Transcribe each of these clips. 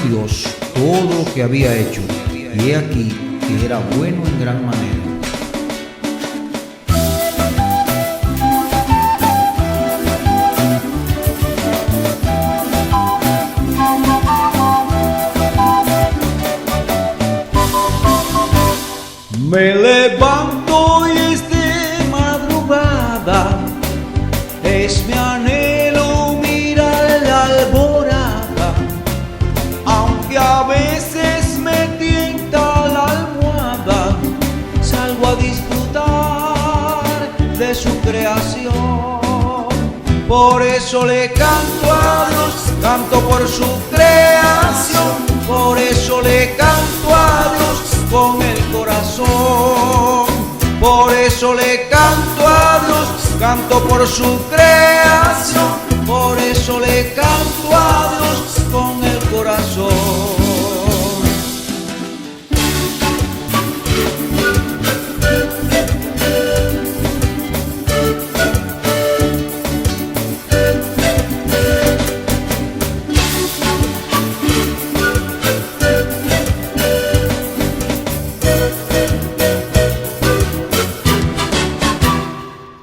Dios todo lo que había hecho, y he aquí que era bueno en gran manera. Me levanto y es de madrugada, es mi anhelo mirar la alborada, aunque a veces me tienta la almohada, salgo a disfrutar de su creación. Por eso le canto a Dios, canto por su creación, por eso le canto a Dios con el corazón. Por eso le canto a Dios, canto por su creación, por eso le canto a Dios con el corazón.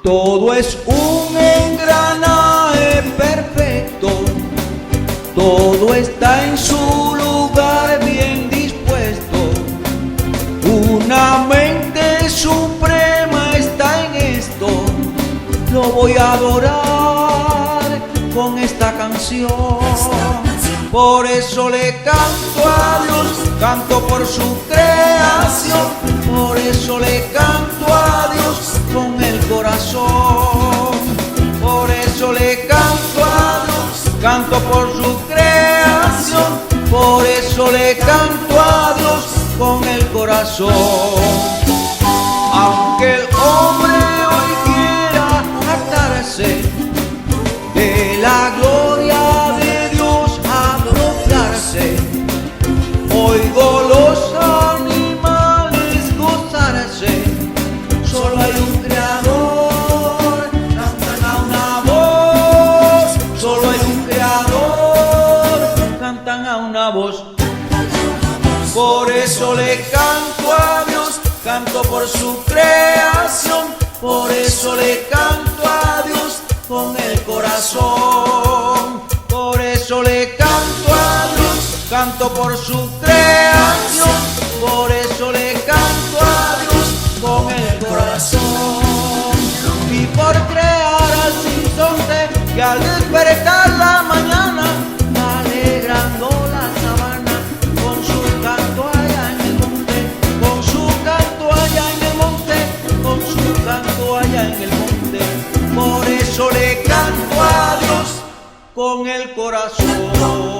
Todo es un engranaje perfecto, todo está en su lugar bien dispuesto. Una mente suprema está en esto, lo voy a adorar con esta canción. Por eso le canto a Dios, canto por su creación, por eso le canto a Dios con el corazón. Por eso le canto a Dios, canto por su creación, por eso le canto a Dios con el corazón. Aunque el hombre hoy quiera jactarse de la gloria de Dios, apropiarse, oigo los animales gozarse, solo hay un creador, cantan a una voz, solo hay un creador, cantan a una voz. Por eso le canto a Dios, canto por su creación, por eso le canto a Dios con el corazón. Por eso le canto a Dios, canto por su creación, por eso le canto a Dios con el corazón. Y por crear al sinsonte que al despertar la mañana va alegrando la sabana con su canto allá en el monte, con su canto allá en el monte, con su canto allá en el monte. Por eso le canto a Dios con el corazón.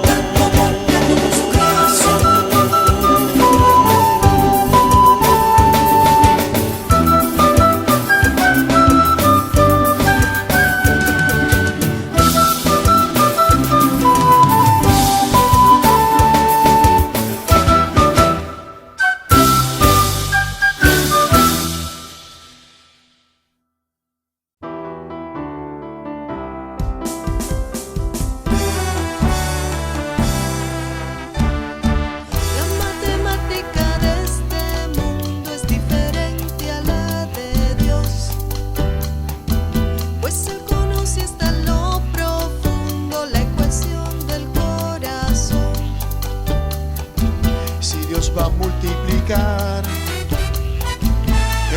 Va a multiplicar,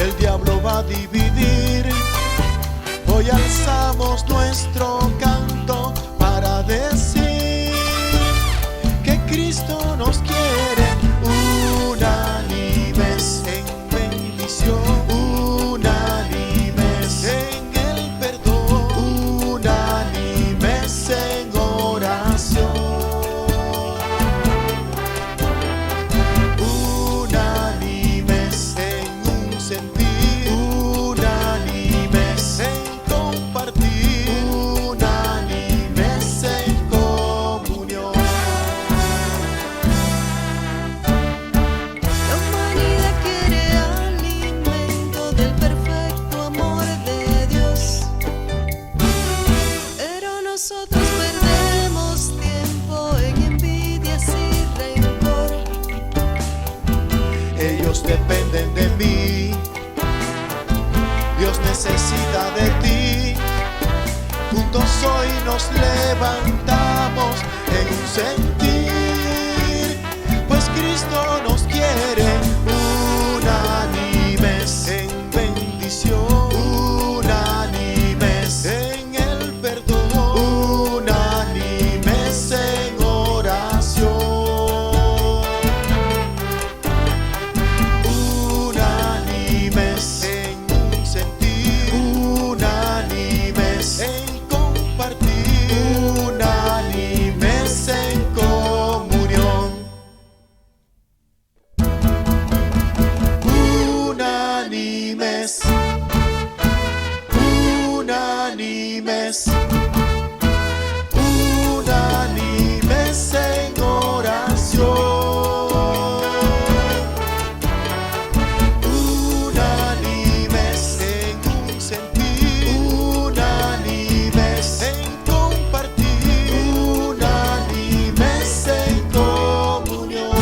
el diablo va a dividir. Hoy alzamos nuestro canto para decir que Cristo nos quiere unánimes en bendición, unánimes en el perdón, unánimes en oración. ellos dependen de mí. Dios necesita de ti. Juntos hoy nos levantamos en un sentir, pues Cristo nos quiere unánimes en bendición, unánimes en el perdón, unánimes en oración, unánimes en un sentir, unánimes en compartir, unánimes en comunión, unánimes, unánimes, unánimes en oración, unánimes en un sentir, unánimes en compartir, unánimes en comunión.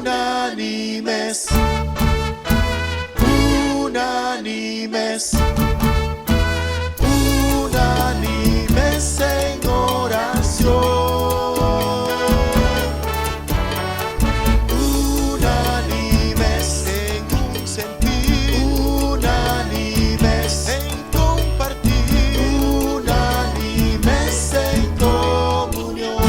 Unánimes, unánimes, unánimes en oración, unánimes en un sentir, unánimes en compartir, unánimes en comunión.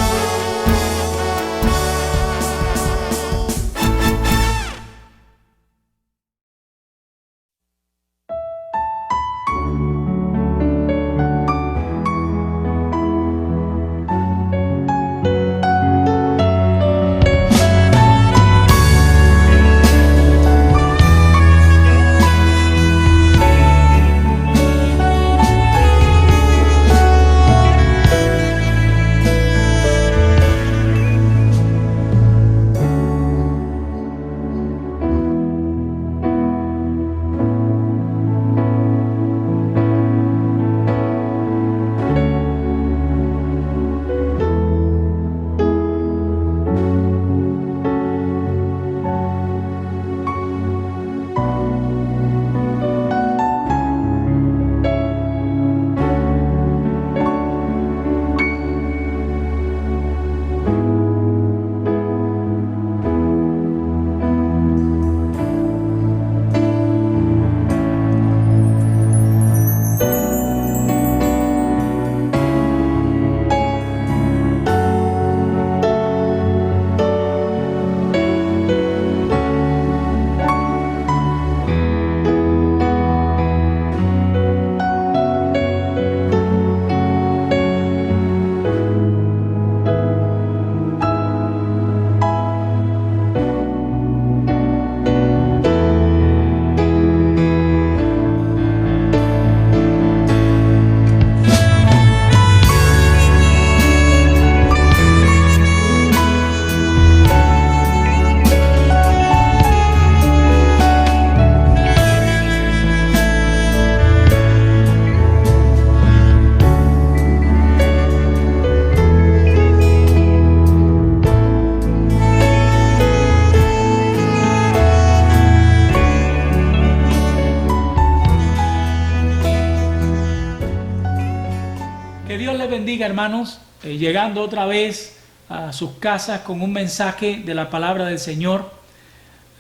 bendiga, hermanos, llegando otra vez a sus casas con un mensaje de la palabra del Señor.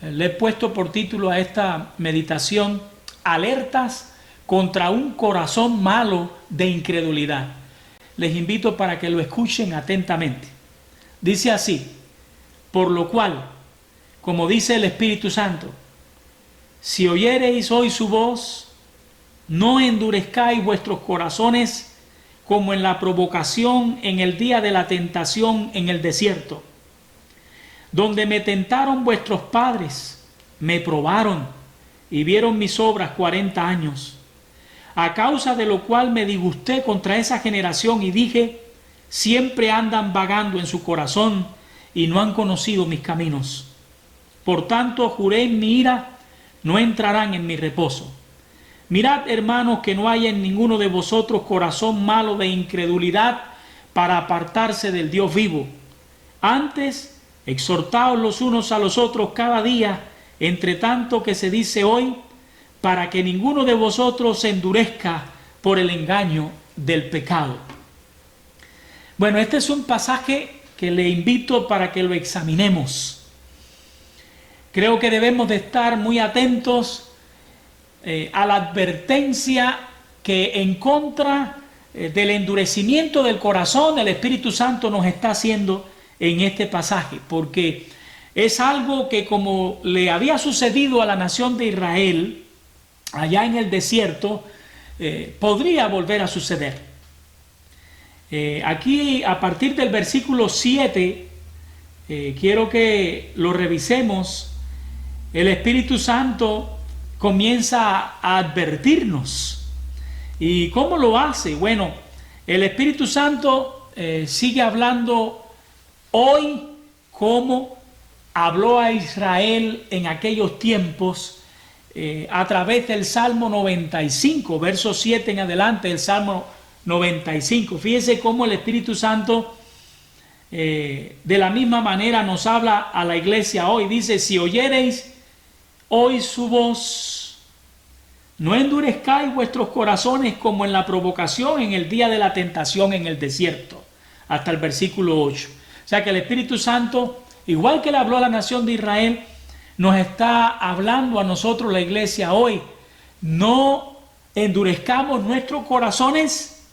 Le he puesto por título a esta meditación: alertas contra un corazón malo de incredulidad. Les invito para que lo escuchen atentamente. Dice así: por lo cual, como dice el Espíritu Santo, si oyereis hoy su voz, no endurezcáis vuestros corazones como en la provocación en el día de la tentación en el desierto, donde me tentaron vuestros padres, me probaron y vieron mis obras 40 años, a causa de lo cual me disgusté contra esa generación y dije: siempre andan vagando en su corazón y no han conocido mis caminos. Por tanto juré en mi ira: no entrarán en mi reposo. Mirad, hermanos, que no haya en ninguno de vosotros corazón malo de incredulidad para apartarse del Dios vivo. Antes, exhortaos los unos a los otros cada día, entre tanto que se dice hoy, para que ninguno de vosotros se endurezca por el engaño del pecado. Bueno, este es un pasaje que le invito para que lo examinemos. Creo que debemos de estar muy atentos a la advertencia que en contra del endurecimiento del corazón el Espíritu Santo nos está haciendo en este pasaje, porque es algo que, como le había sucedido a la nación de Israel allá en el desierto, podría volver a suceder. Aquí, a partir del versículo 7, quiero que lo revisemos. El Espíritu Santo comienza a advertirnos. ¿Y cómo lo hace? Bueno, el Espíritu Santo sigue hablando hoy como habló a Israel en aquellos tiempos, a través del Salmo 95, verso 7 en adelante, del Salmo 95. Fíjese cómo el Espíritu Santo de la misma manera nos habla a la iglesia hoy. Dice: si oyereis hoy su voz, no endurezcáis vuestros corazones como en la provocación en el día de la tentación en el desierto. Hasta el versículo 8. O sea que el Espíritu Santo, igual que le habló a la nación de Israel, nos está hablando a nosotros, la iglesia, hoy. No endurezcamos nuestros corazones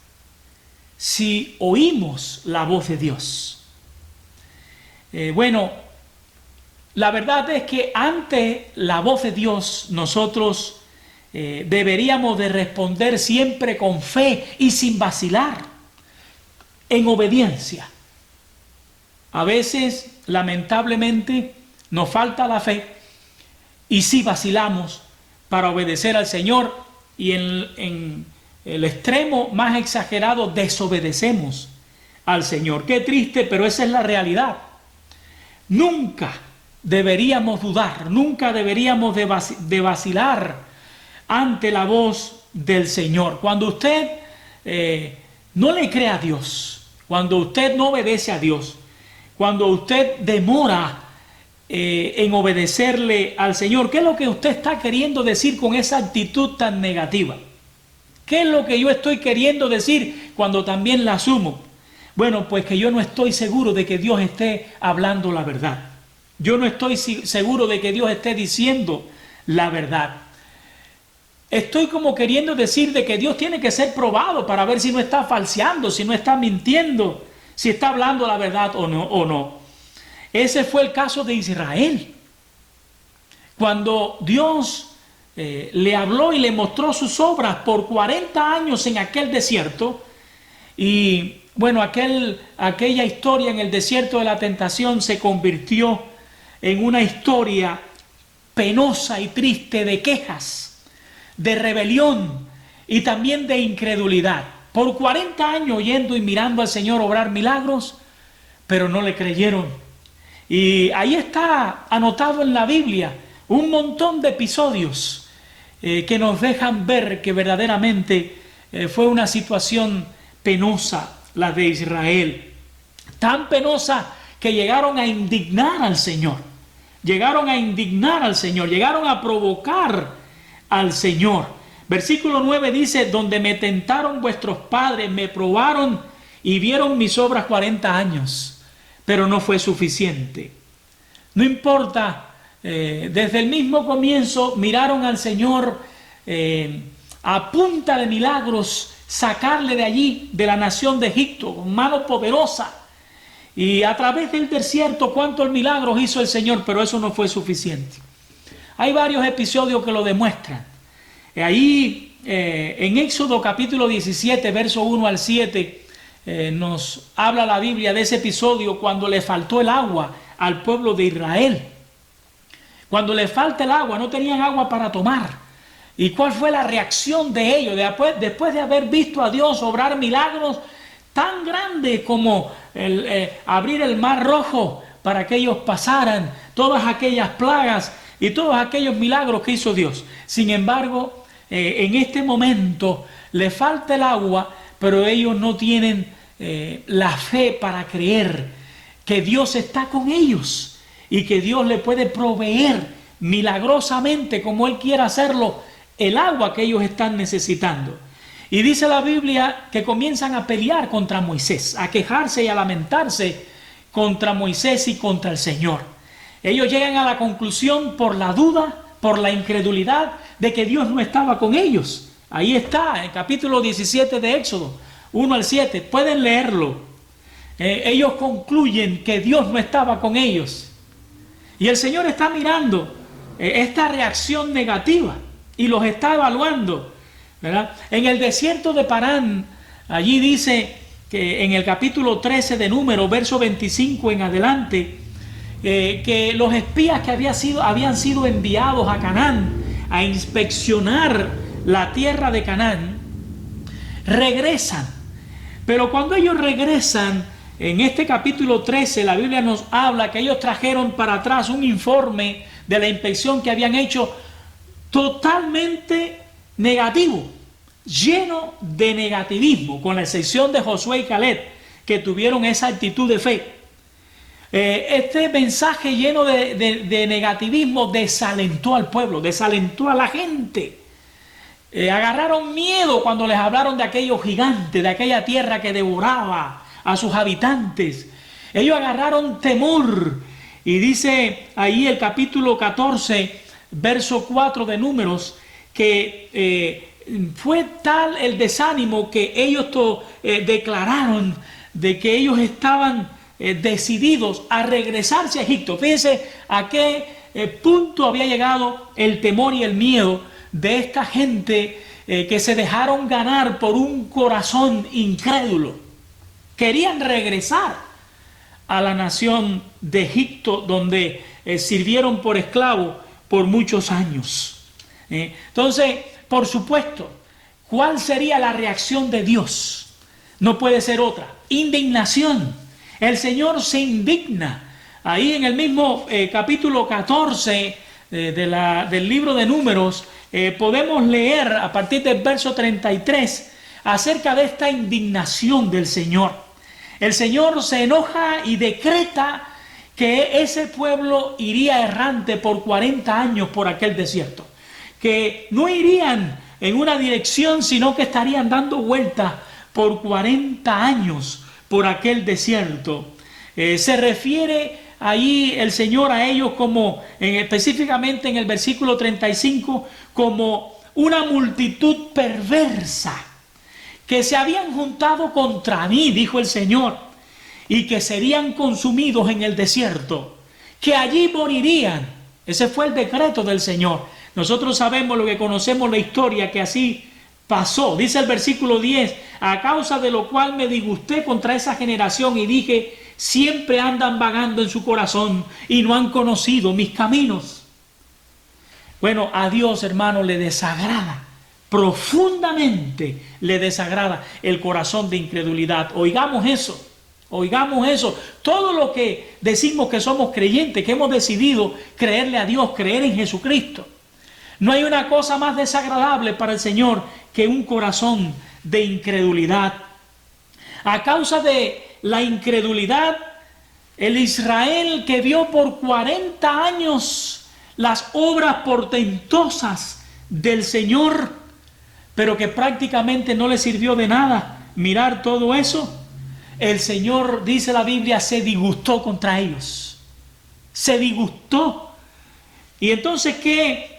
si oímos la voz de Dios. Bueno, la verdad es que ante la voz de Dios nosotros deberíamos de responder siempre con fe y sin vacilar, en obediencia. A veces, lamentablemente, nos falta la fe y sí vacilamos para obedecer al Señor, y en el extremo más exagerado desobedecemos al Señor. Qué triste, pero esa es la realidad. Nunca deberíamos dudar, nunca deberíamos de vacilar ante la voz del Señor. Cuando usted no le cree a Dios, cuando usted no obedece a Dios, cuando usted demora en obedecerle al Señor, ¿qué es lo que usted está queriendo decir con esa actitud tan negativa? ¿Qué es lo que yo estoy queriendo decir cuando también la asumo? Bueno, pues que yo no estoy seguro de que Dios esté hablando la verdad. Yo no estoy seguro de que Dios esté diciendo la verdad. Estoy como queriendo decir de que Dios tiene que ser probado para ver si no está falseando, si no está mintiendo, si está hablando la verdad o no. Ese fue el caso de Israel. Cuando Dios le habló y le mostró sus obras por 40 años en aquel desierto, y bueno, aquella historia en el desierto de la tentación se convirtió en una historia penosa y triste de quejas, de rebelión y también de incredulidad. Por 40 años oyendo y mirando al Señor obrar milagros, pero no le creyeron. Y ahí está anotado en la Biblia un montón de episodios que nos dejan ver que verdaderamente fue una situación penosa la de Israel. Tan penosa que llegaron a indignar al Señor. Llegaron a provocar al Señor. Versículo 9 dice: donde me tentaron vuestros padres, me probaron y vieron mis obras 40 años. Pero no fue suficiente. No importa, desde el mismo comienzo miraron al Señor a punta de milagros, sacarle de allí, de la nación de Egipto, con mano poderosa. Y a través del desierto, cuántos milagros hizo el Señor, pero eso no fue suficiente. Hay varios episodios que lo demuestran. Ahí, en Éxodo capítulo 17, verso 1 al 7, nos habla la Biblia de ese episodio cuando le faltó el agua al pueblo de Israel. Cuando le falta el agua, no tenían agua para tomar. ¿Y cuál fue la reacción de ellos? Después de haber visto a Dios obrar milagros tan grandes como abrir el mar rojo para que ellos pasaran, todas aquellas plagas y todos aquellos milagros que hizo Dios. Sin embargo, en este momento le falta el agua, pero ellos no tienen la fe para creer que Dios está con ellos y que Dios le puede proveer milagrosamente, como Él quiera hacerlo, el agua que ellos están necesitando. Y dice la Biblia que comienzan a pelear contra Moisés, a quejarse y a lamentarse contra Moisés y contra el Señor. Ellos llegan a la conclusión por la duda, por la incredulidad de que Dios no estaba con ellos. Ahí está, en el capítulo 17 de Éxodo, 1 al 7, pueden leerlo. Ellos concluyen que Dios no estaba con ellos. Y el Señor está mirando esta reacción negativa y los está evaluando, ¿verdad? En el desierto de Parán, allí dice que en el capítulo 13 de Números, verso 25 en adelante, que los espías que habían sido enviados a Canaán a inspeccionar la tierra de Canaán, regresan. Pero cuando ellos regresan, en este capítulo 13, la Biblia nos habla que ellos trajeron para atrás un informe de la inspección que habían hecho totalmente negativo, lleno de negativismo, con la excepción de Josué y Caleb, que tuvieron esa actitud de fe. Este mensaje lleno de negativismo desalentó al pueblo, desalentó a la gente. Agarraron miedo cuando les hablaron de aquellos gigantes, de aquella tierra que devoraba a sus habitantes. Ellos agarraron temor. Y dice ahí el capítulo 14, verso 4 de Números, que fue tal el desánimo que ellos declararon de que ellos estaban decididos a regresarse a Egipto. Fíjense a qué punto había llegado el temor y el miedo de esta gente que se dejaron ganar por un corazón incrédulo. Querían regresar a la nación de Egipto, donde sirvieron por esclavos por muchos años. Entonces, por supuesto, ¿cuál sería la reacción de Dios? No puede ser otra: indignación. El Señor se indigna. Ahí en el mismo capítulo 14 del libro de Números, podemos leer a partir del verso 33 acerca de esta indignación del Señor. El Señor se enoja y decreta que ese pueblo iría errante por 40 años por aquel desierto, que no irían en una dirección, sino que estarían dando vueltas por 40 años por aquel desierto. Se refiere ahí el Señor a ellos como, específicamente en el versículo 35, como una multitud perversa, que se habían juntado contra mí, dijo el Señor, y que serían consumidos en el desierto, que allí morirían. Ese fue el decreto del Señor. Nosotros sabemos, lo que conocemos la historia, que así pasó. Dice el versículo 10, a causa de lo cual me disgusté contra esa generación y dije, siempre andan vagando en su corazón y no han conocido mis caminos. Bueno, a Dios, hermano, le desagrada, profundamente le desagrada el corazón de incredulidad. Oigamos eso. Oigamos eso. Todo lo que decimos que somos creyentes, que hemos decidido creerle a Dios, creer en Jesucristo, no hay una cosa más desagradable para el Señor que un corazón de incredulidad. A causa de la incredulidad, el Israel que vio por 40 años las obras portentosas del Señor, pero que prácticamente no le sirvió de nada mirar todo eso, el Señor, dice la Biblia, se disgustó contra ellos. Se disgustó. Y entonces,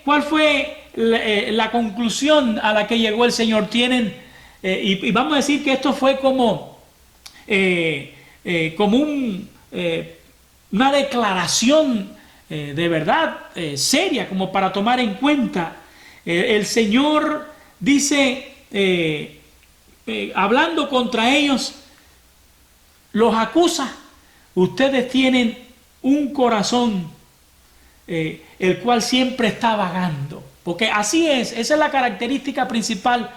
¿cuál fue la conclusión a la que llegó el Señor? Y vamos a decir que esto fue como una declaración de verdad seria, como para tomar en cuenta. El Señor dice, hablando contra ellos, los acusa: ustedes tienen un corazón el cual siempre está vagando. Porque así es, esa es la característica principal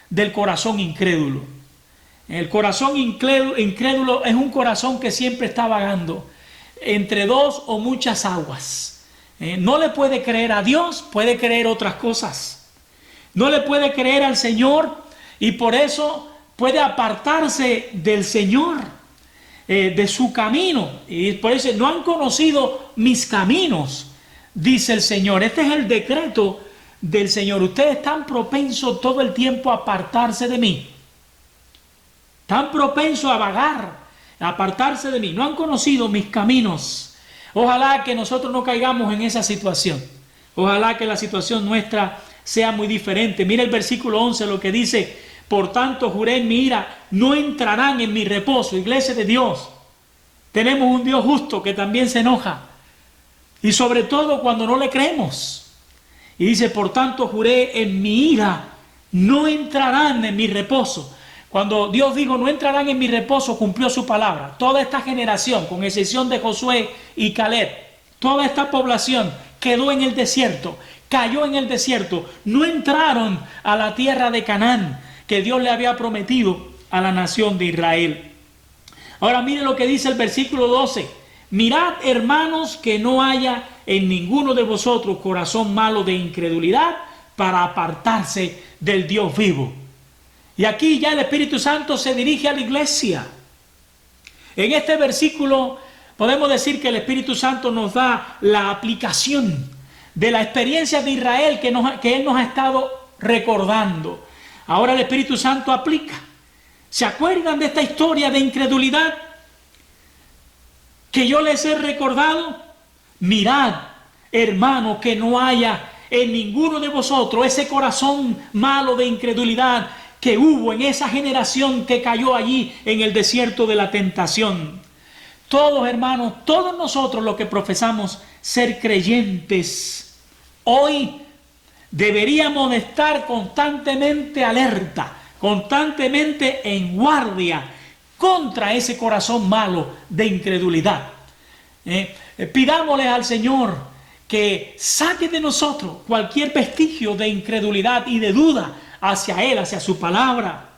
del corazón incrédulo. El corazón incrédulo es un corazón que siempre está vagando entre dos o muchas aguas. no le puede creer a Dios, puede creer otras cosas. No le puede creer al Señor y por eso puede apartarse del Señor, de su camino. Y por eso no han conocido mis caminos, dice el Señor. Este es el decreto del Señor. Ustedes están propensos todo el tiempo a apartarse de mí. Están propensos a vagar, a apartarse de mí. No han conocido mis caminos. Ojalá que nosotros no caigamos en esa situación. Ojalá que la situación nuestra sea muy diferente. Mira el versículo 11, lo que dice: por tanto juré en mi ira, no entrarán en mi reposo. Iglesia de Dios, tenemos un Dios justo que también se enoja. Y sobre todo cuando no le creemos. Y dice: por tanto juré en mi ira, no entrarán en mi reposo. Cuando Dios dijo no entrarán en mi reposo, cumplió su palabra. Toda esta generación, con excepción de Josué y Caleb, toda esta población quedó en el desierto, cayó en el desierto. No entraron a la tierra de Canaán que Dios le había prometido a la nación de Israel. Ahora mire lo que dice el versículo 12. Mirad, hermanos, que no haya en ninguno de vosotros corazón malo de incredulidad para apartarse del Dios vivo. Y aquí ya el Espíritu Santo se dirige a la iglesia. En este versículo podemos decir que el Espíritu Santo nos da la aplicación de la experiencia de Israel que Él nos ha estado recordando. Ahora el Espíritu Santo aplica. ¿Se acuerdan de esta historia de incredulidad que yo les he recordado? Mirad, hermano, que no haya en ninguno de vosotros ese corazón malo de incredulidad que hubo en esa generación que cayó allí en el desierto de la tentación. Todos, hermanos, todos nosotros los que profesamos ser creyentes, hoy deberíamos de estar constantemente alerta, constantemente en guardia contra ese corazón malo de incredulidad. Pidámosle al Señor que saque de nosotros cualquier vestigio de incredulidad y de duda hacia Él, hacia su palabra,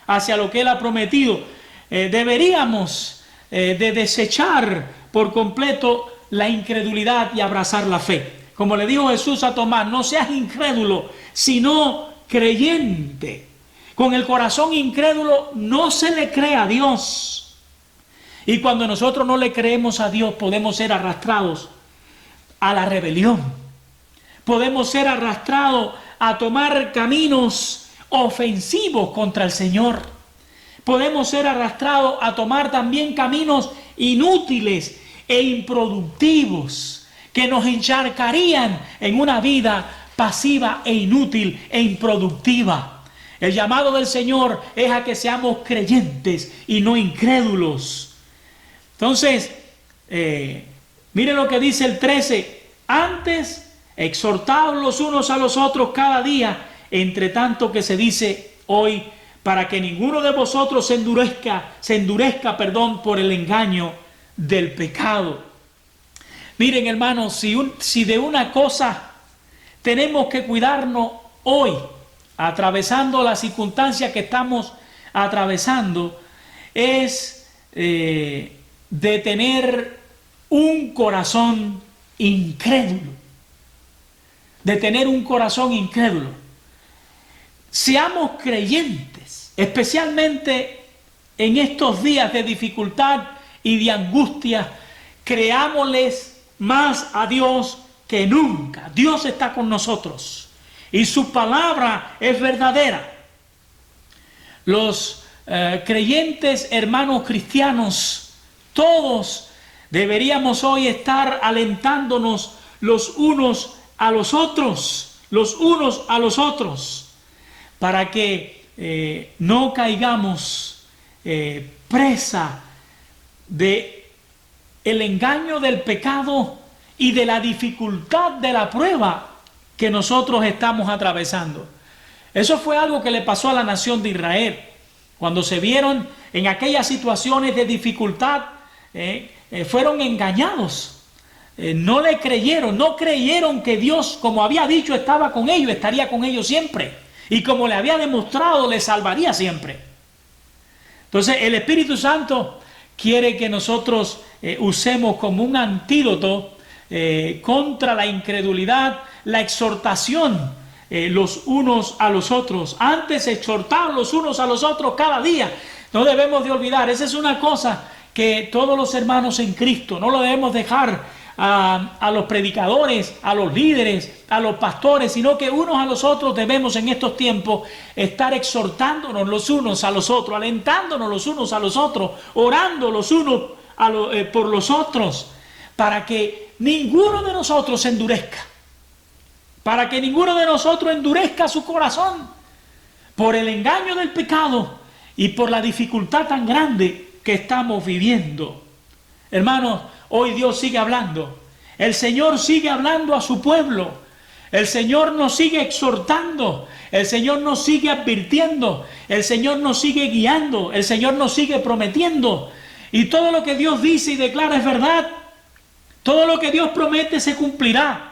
hacia lo que Él ha prometido. Deberíamos de desechar por completo la incredulidad y abrazar la fe. Como le dijo Jesús a Tomás: no seas incrédulo, sino creyente. Con el corazón incrédulo no se le cree a Dios. Y cuando nosotros no le creemos a Dios, podemos ser arrastrados a la rebelión. Podemos ser arrastrados a tomar caminos ofensivos contra el Señor. Podemos ser arrastrados a tomar también caminos inútiles e improductivos que nos encharcarían en una vida pasiva e inútil e improductiva. El llamado del Señor es a que seamos creyentes y no incrédulos. Entonces, mire lo que dice el 13. Antes, exhortaos los unos a los otros cada día, entre tanto que se dice hoy, para que ninguno de vosotros se endurezca, por el engaño del pecado. Miren, hermanos, si de una cosa tenemos que cuidarnos hoy, atravesando las circunstancias que estamos atravesando, es de tener un corazón incrédulo. De tener un corazón incrédulo. Seamos creyentes, especialmente en estos días de dificultad y de angustia. Creámosles más a Dios que nunca. Dios está con nosotros y su palabra es verdadera. Los creyentes, hermanos cristianos, todos deberíamos hoy estar alentándonos los unos a los otros, para que no caigamos presa de el engaño del pecado y de la dificultad de la prueba que nosotros estamos atravesando. Eso fue algo que le pasó a la nación de Israel. Cuando se vieron en aquellas situaciones de dificultad, fueron engañados. No le creyeron, no creyeron que Dios, como había dicho, estaba con ellos, estaría con ellos siempre. Y como le había demostrado, les salvaría siempre. Entonces el Espíritu Santo quiere que nosotros usemos como un antídoto contra la incredulidad, la exhortación los unos a los otros. Antes exhortar los unos a los otros cada día. No debemos de olvidar, esa es una cosa que todos los hermanos en Cristo, no lo debemos dejar a los predicadores, a los líderes, a los pastores, sino que unos a los otros debemos en estos tiempos estar exhortándonos los unos a los otros, alentándonos los unos a los otros, orando los unos por los otros, para que ninguno de nosotros se endurezca, para que ninguno de nosotros endurezca su corazón por el engaño del pecado y por la dificultad tan grande que estamos viviendo. Hermanos, hoy Dios sigue hablando. El Señor sigue hablando a su pueblo. El Señor nos sigue exhortando. El Señor nos sigue advirtiendo. El Señor nos sigue guiando. El Señor nos sigue prometiendo. Y todo lo que Dios dice y declara es verdad. Todo lo que Dios promete se cumplirá.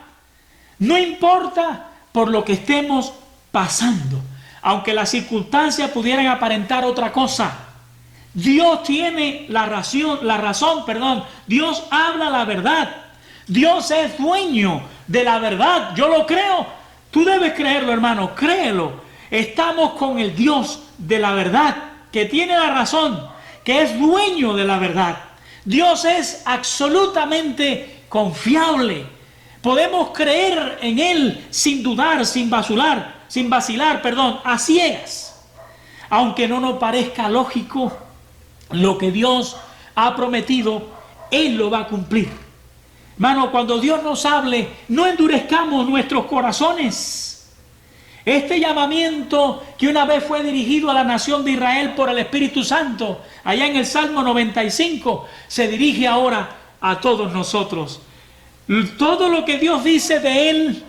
No importa por lo que estemos pasando, aunque las circunstancias pudieran aparentar otra cosa. Dios tiene la razón. Dios habla la verdad. Dios es dueño de la verdad. Yo lo creo. Tú debes creerlo, hermano. Créelo. Estamos con el Dios de la verdad, que tiene la razón, que es dueño de la verdad. Dios es absolutamente confiable. Podemos creer en Él sin dudar, sin vacilar, a ciegas. Aunque no nos parezca lógico, lo que Dios ha prometido, Él lo va a cumplir. Hermano, cuando Dios nos hable, no endurezcamos nuestros corazones. Este llamamiento que una vez fue dirigido a la nación de Israel por el Espíritu Santo, allá en el Salmo 95, se dirige ahora a todos nosotros. Todo lo que Dios dice de Él,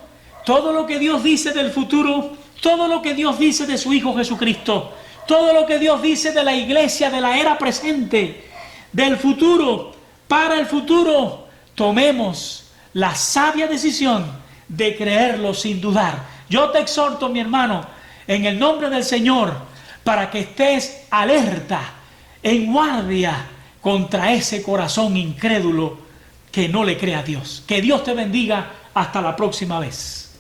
todo lo que Dios dice del futuro, todo lo que Dios dice de su Hijo Jesucristo, todo lo que Dios dice de la iglesia, de la era presente, del futuro, para el futuro, tomemos la sabia decisión de creerlo sin dudar. Yo te exhorto, mi hermano, en el nombre del Señor, para que estés alerta, en guardia contra ese corazón incrédulo que no le cree a Dios. Que Dios te bendiga. Hasta la próxima vez.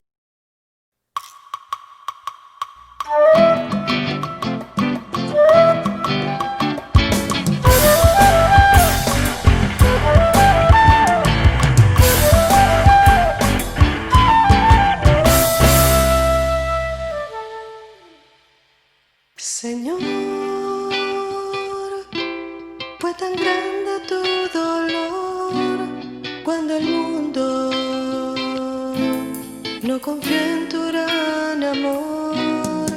Señor, fue tan grande tu dolor cuando el mundo no confió en tu gran amor.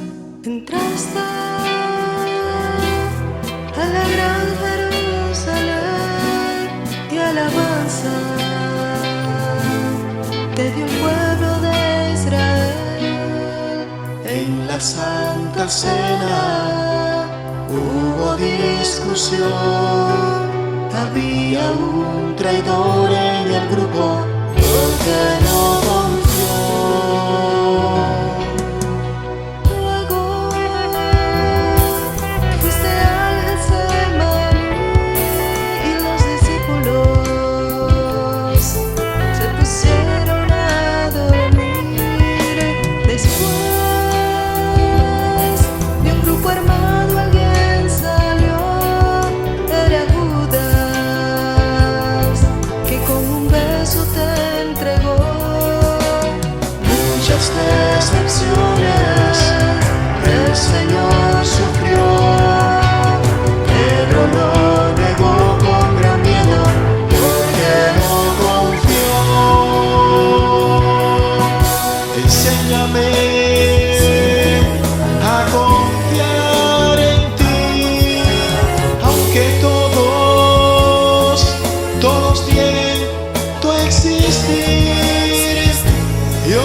Entraste a la gran Jerusalén y alabanza te dio el pueblo de Israel. En la Santa Cena hubo discusión, había un traidor en el grupo porque no confió. Luego fuiste al Getsemaní y los discípulos se pusieron a dormir. Después de un grupo armado alguien salió, era Judas, que con un beso te entregó. Muchas decepciones el Señor sufrió, pero lo negó con gran miedo porque no confió. Enséñame a confiar en ti, aunque todos tienen tu existir. Yo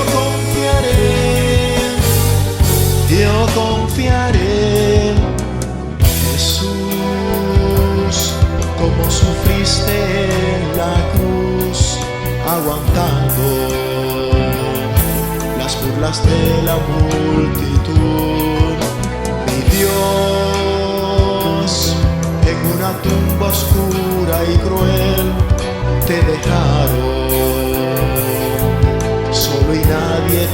confiaré, Jesús, como sufriste en la cruz, aguantando las burlas de la multitud. Mi Dios, en una tumba oscura y cruel te dejaron.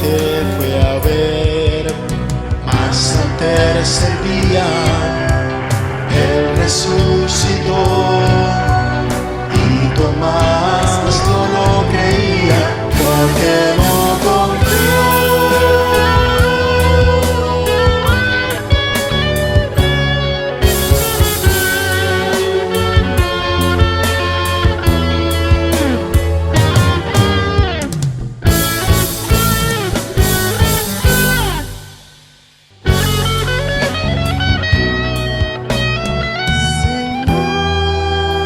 te fue a ver, mas al tercer día Él resucitó. Y Tomás no lo creía porque no confió.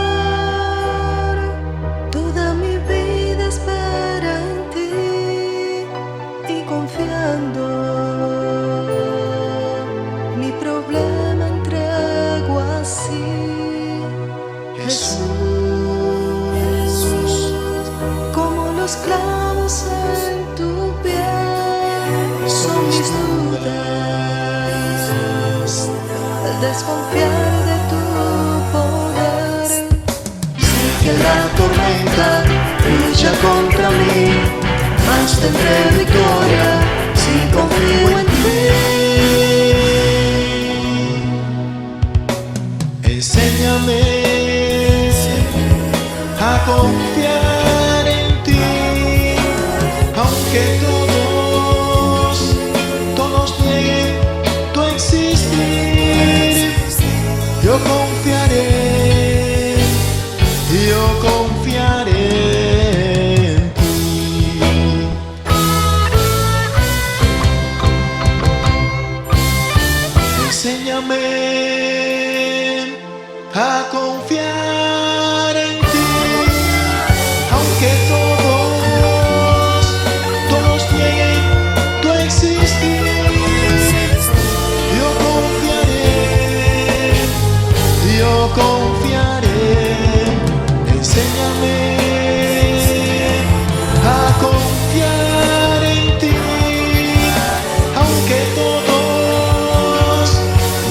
Señor, toda mi vida espera en ti y confiando mi problema entrego así. Jesús, como los clavos en tu piel son mis dudas al desconfiar de tu poder. Sé que la tormenta lucha contra mí, mas tendré victoria si confío en ti. Enséñame a confiar en ti, aunque todos nieguen tu existir. Yo confiaré en ti. Enséñame a confiar en ti, aunque todos nieguen tu existir. Yo confiaré. Enséñame a confiar en ti, aunque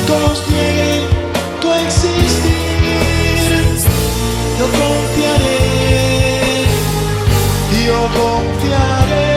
todos nieguen tu existir. Yo confiaré.